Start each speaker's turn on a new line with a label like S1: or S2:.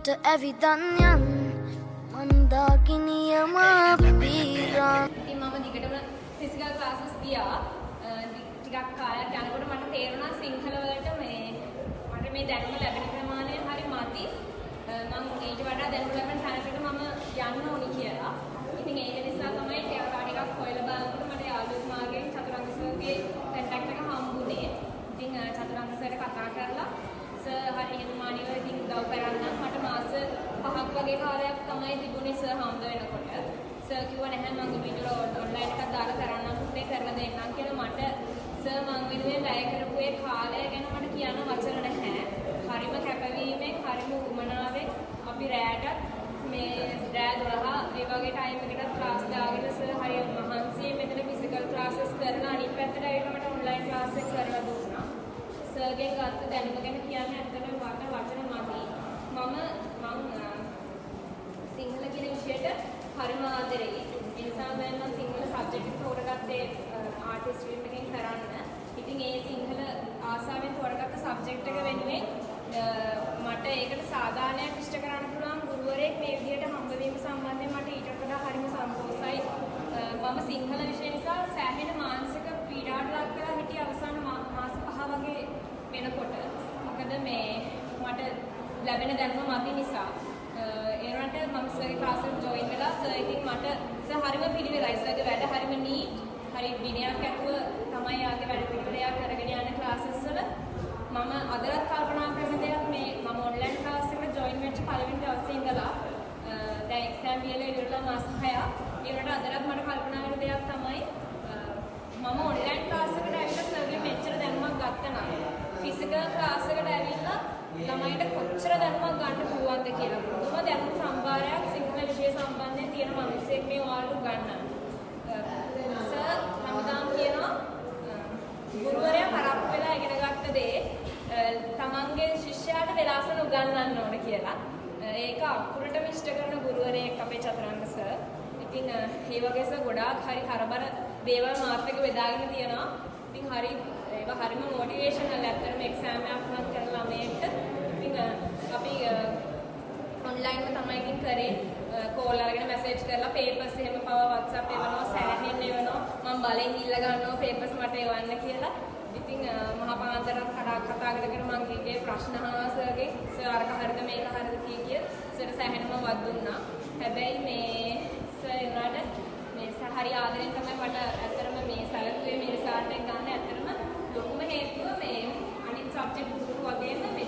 S1: මට ඇවිදන් යන් මන්දාකිනියම පීරන්.
S2: ඉතින් මම දිගටම ෆිසිකල් ක්ලාසස් ගියා. ටිකක් කාලයක් යනකොට මට තේරුණා සිංහල වලට මට මේ දැනුම ලැබෙන ප්‍රමාණය හරි මදි. මම ඊට වඩා දැනුම ලැබෙන තැනකට මම යන්න ඕනි කියලා. ඉතින් ඒක නිසා තමයි ටිකක් හොයලා බලනකොට මට යාළුවෙක් මාගෙන් චතුරංග සර්ගේ කන්ටැක්ට් එක හම්බුනේ. ඉතින් චතුරංග සර්ට කතා කරලා සර් හරි හිතමානියව ඉතින් උදව් කරන්න මට මාස 5ක් වගේ කාලයක් තමයි තිබුණේ සර් හම්බ වෙනකොට. සර් කිව්වා නැහැ මම වීඩියෝ ඔන්ලයින් එකක් දාලා කරන්නම් පුතේ කරලා දෙන්නම් කියලා මට සර් මං වෙනුවෙන් වැය කරපු ඒ කාලය ගැන මට කියන්න වචන නැහැ. හරිම කැපවීමෙන් හරිම උමනාවෙන් අපි රැයට මේ රෑ 12 ඒ වගේ ටයිම් එකකට ක්ලාස් දාගෙන සර් හරිය මහන්සියෙන් මෙතන ෆිසිකල් ක්ලාසස් කරන අනිත් පැත්තට ඇවිල්ලා මට ඔන්ලයින් ක්ලාස් එක කරලා දුන්නා. සර්ගෙන් ගත්ත දැනුම ගැන කියන්න ඇත්තටම වචන මදි. මම සිංහල කියන විෂයට හරිම ආදරෙයි. ඒ නිසා මම සිංහල සබ්ජෙක්ට් එක තෝරගත්තේ ආර්ට් ස්ට්‍රීම් එකෙන් කරන්න. ඉතින් ඒ සිංහල ආසාවෙන් තෝරගත්ත සබ්ජෙක්ට් එක වෙනුවෙන් මට ඒකට සාධාරණයක් ඉෂ්ට කරන්න පුළුවන් ගුරුවරයෙක් මේ විදිහට හම්බවීම සම්බන්ධයෙන් මට ඊට වඩා හරිම සන්තෝෂයි. මම සිංහල විෂය නිසා සෑහෙන මානසික පීඩාවට ලක් වෙලා හිටිය අවසාන මාස 5 වගේ වෙනකොට. මොකද මට ලැබෙන දැනුම මදි නිසා. ඒ වුණාට මම සර්ගේ ක්ලාස් එකට ජොයින් වෙලා සර් ඉතින් මට සර් හරිම පිළිවෙලයි. සර්ගේ වැඩ හරිම නීට් හරි විනයක් ඇතුව තමයි ආගේ වැඩ පිළිවෙල එයා කරගෙන යන ක්ලාසස් වල මම අදවත් කල්පනා කරන දෙයක් මම ඔන්ලයින් ක්ලාස් එකට ජොයින් වෙච්ච පළවෙනි දවසේ ඉඳලා දැන් එක්සෑම් දීලා ඉවරලා මාස 6ක් ඒ වුණාට අදවත් මට කල්පනා වෙන දෙයක් තමයි මම ඔන්ලයින් ක්ලාස් එකට ඇවිල්ලා සර්ගේ මෙච්චර දැනුමක් ගත්තා නම් ෆිසිකල් ක්ලාස් එකට ඇවිල්ලා ළමයින්ට කොච්චර දැනුමක් ගන්න පුළුවන්ද කියලා. මොකද දැනුම් සම්භාරයක් සිංහල විෂය සම්බන්ධයෙන් තියෙන මිනිස්සෙක් මේ ඔයාලට ගන්න. සර් හැමදාම කියනවා ගුරුවරයා පරක්කු වෙලා ඉගෙන ගත්ත දේ තමන්ගේ ශිෂ්‍යයාට වෙලාසන උගන්වන්න ඕන කියලා. ඒක අකුරටම ඉෂ්ට කරන ගුරුවරයෙක් අපේ චතුරංග සර්. ඉතින් මේ වගේ සර් ගොඩාක් හරි හරබර දේවල් මාත් එක්ක බෙදාගෙන තියෙනවා. ඉතින් ඒවා හරිම මොටිවේෂනල්. ඇත්තටම එක්සෑම් එකක් මම කරන ළමයෙක්ට ඉතින් අපි ඔන්ලයින්ව තමයි ඉතින් කරේ. කෝල් අරගෙන මැසේජ් කරලා පේපර්ස් එහෙම පව WhatsApp එවනවා සෑහෙන්න එවනවා. මම බලෙන් ඉල්ල ගන්නවා පේපර්ස් මට එවන්න කියලා. ඉතින් මහා පාන්දරත් කතා කරගෙන මම කීකේ ප්‍රශ්න අහනවා සර්ගෙන්. සර් අරක හරිද මේක හරිද කිය සර් සෑහෙනම වත් දුන්නා. හැබැයි සර් උනාට හරි ආදරෙන් තමයි මට ඇත්තටම මේ සැලකුවේ මේ රිසල්ට් එක ගන්න ඇත්තටම ලොකුම හේතුව අනිත් සබ්ජෙක්ට් වගේම මේ